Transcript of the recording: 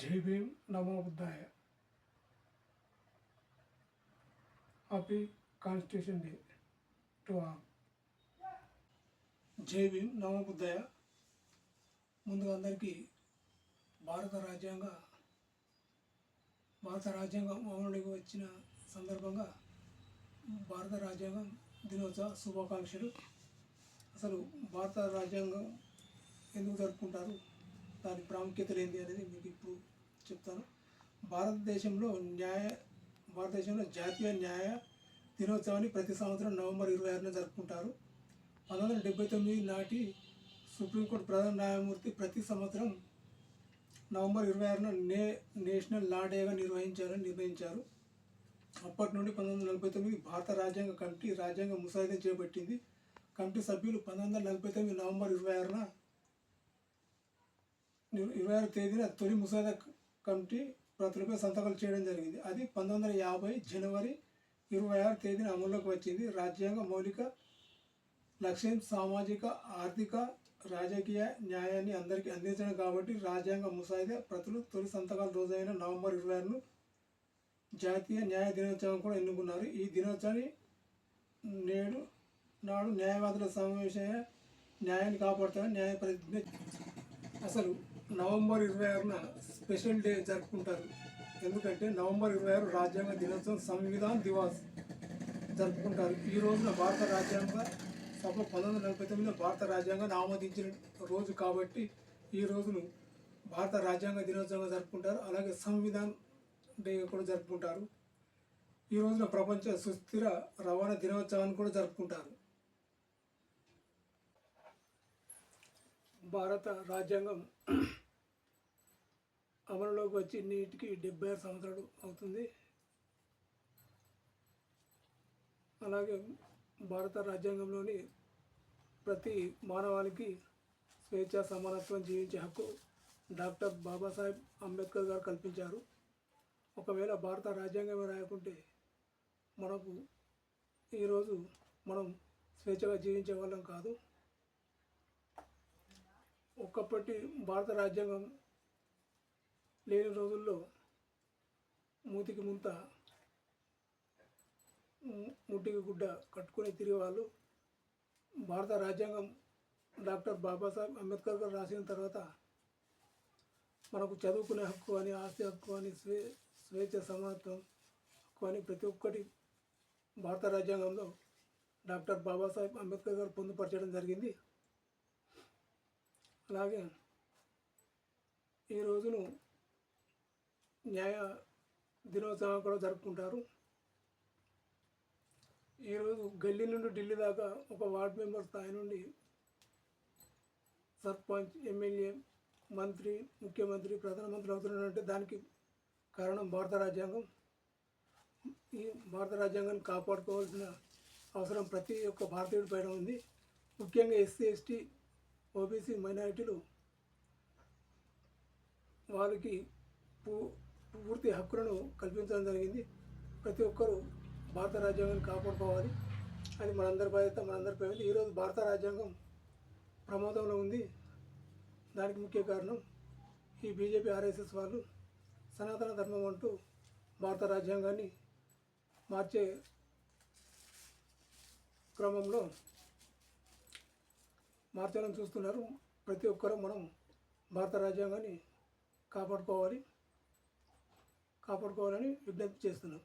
జై భీమ్ నమో బుద్ధాయ. Happy constitution day to all. జై భీమ్ నమో బుద్ధాయ. ముందుగా అందరికీ భారత రాజ్యాంగం అమలులోకి వచ్చిన సందర్భంగా భారత రాజ్యాంగం దినోత్సవ శుభాకాంక్షలు. అసలు భారత రాజ్యాంగం ఎందుకు జరుపుకుంటారు, దాని ప్రాముఖ్యతలు ఏంటి అనేది మీకు ఇప్పుడు చెప్తాను. భారతదేశంలో జాతీయ న్యాయ దినోత్సవాన్ని ప్రతి సంవత్సరం నవంబర్ 26న జరుపుకుంటారు. 1979 నాటి సుప్రీంకోర్టు ప్రధాన న్యాయమూర్తి ప్రతి సంవత్సరం నవంబర్ 26న నేషనల్ లా డేగా నిర్వహించారు. అప్పటి నుండి 1949 భారత రాజ్యాంగ కమిటీ రాజ్యాంగ ముసాయిదా చేపట్టింది. కమిటీ సభ్యులు 1949 నవంబర్ 26 తేదీన తొలి ముసాయిదా కమిటీ ప్రతులపై సంతకాలు చేయడం జరిగింది. అది 1950 జనవరి 26 తేదీన అమల్లోకి వచ్చింది. రాజ్యాంగ మౌలిక లక్ష్యం సామాజిక, ఆర్థిక, రాజకీయ న్యాయాన్ని అందరికీ అందించడం కాబట్టి రాజ్యాంగ ముసాయిదా ప్రతులు తొలి సంతకాల రోజైన నవంబర్ 26ను జాతీయ న్యాయ దినోత్సవం కూడా ఎన్నుకున్నారు. ఈ దినోత్సవాన్ని నాడు న్యాయవాదుల సమావేశంగా న్యాయాన్ని కాపాడుతారని న్యాయ ప్రతిజ్ఞ. అసలు నవంబర్ 26న స్పెషల్ డే జరుపుకుంటారు. ఎందుకంటే నవంబర్ 26 రాజ్యాంగ దినోత్సవం, సంవిధాన్ దివాస్ జరుపుకుంటారు. ఈ రోజున భారత రాజ్యాంగ సభ 1949లో భారత రాజ్యాంగాన్ని ఆమోదించిన రోజు కాబట్టి ఈ రోజును భారత రాజ్యాంగ దినోత్సవంగా జరుపుకుంటారు. అలాగే సంవిధాన్ డే కూడా జరుపుకుంటారు. ఈ రోజున ప్రపంచ సుస్థిర రవాణా దినోత్సవాన్ని కూడా జరుపుకుంటారు. భారత రాజ్యాంగం అమలులోకి వచ్చి నేటికి 76 సంవత్సరాలు అవుతుంది. అలాగే భారత రాజ్యాంగంలోని ప్రతి మానవాళికి స్వేచ్ఛ, సమానత్వం, జీవించే హక్కు డాక్టర్ బాబాసాహెబ్ అంబేద్కర్ గారు కల్పించారు. ఒకవేళ భారత రాజ్యాంగమే రాయకుంటే ఈరోజు మనం స్వేచ్ఛగా జీవించే వాళ్ళం కాదు. ఒకప్పటి భారత రాజ్యాంగం లేని రోజుల్లో మూతికి ముంత, ముట్టికి గుడ్డ కట్టుకుని తిరిగేవాళ్ళు. భారత రాజ్యాంగం డాక్టర్ బాబాసాహెబ్ అంబేద్కర్ గారు రాసిన తర్వాత మనకు చదువుకునే హక్కు అని, ఆస్తి హక్కు అని, స్వేచ్ఛ, సమానత్వం హక్కు అని ప్రతి ఒక్కటి భారత రాజ్యాంగంలో డాక్టర్ బాబాసాహెబ్ అంబేద్కర్ గారు పొందుపరచడం జరిగింది. అలాగే ఈ రోజును న్యాయ దినోత్సవం కూడా జరుపుకుంటారు. ఈరోజు గల్లీ నుండి ఢిల్లీ దాకా ఒక వార్డ్ మెంబర్ స్థాయి నుండి సర్పంచ్, ఎమ్మెల్యే, మంత్రి, ముఖ్యమంత్రి, ప్రధానమంత్రి అవుతున్నారంటే దానికి కారణం భారత రాజ్యాంగం. ఈ భారత రాజ్యాంగాన్ని కాపాడుకోవాల్సిన అవసరం ప్రతి ఒక్క భారతీయుడి పైన ఉంది. ముఖ్యంగా ఎస్సీ, ఎస్టీ, ఓబీసీ మైనారిటీలు వారికి పూర్తి హక్కులను కల్పించడం జరిగింది. ప్రతి ఒక్కరూ భారత రాజ్యాంగాన్ని కాపాడుకోవాలి. అది మనందరి బాధ్యత, మనందరిపై ఉంది. ఈరోజు భారత రాజ్యాంగం ప్రమాదంలో ఉంది. దానికి ముఖ్య కారణం ఈ బీజేపీ, ఆర్ఎస్ఎస్ వాళ్ళు సనాతన ధర్మం అంటూ భారత రాజ్యాంగాన్ని మార్చే క్రమంలో మార్చాలని చూస్తున్నారు. ప్రతి ఒక్కరూ మనం భారత రాజ్యాంగాన్ని కాపాడుకోవాలని విజ్ఞప్తి చేస్తున్నాం.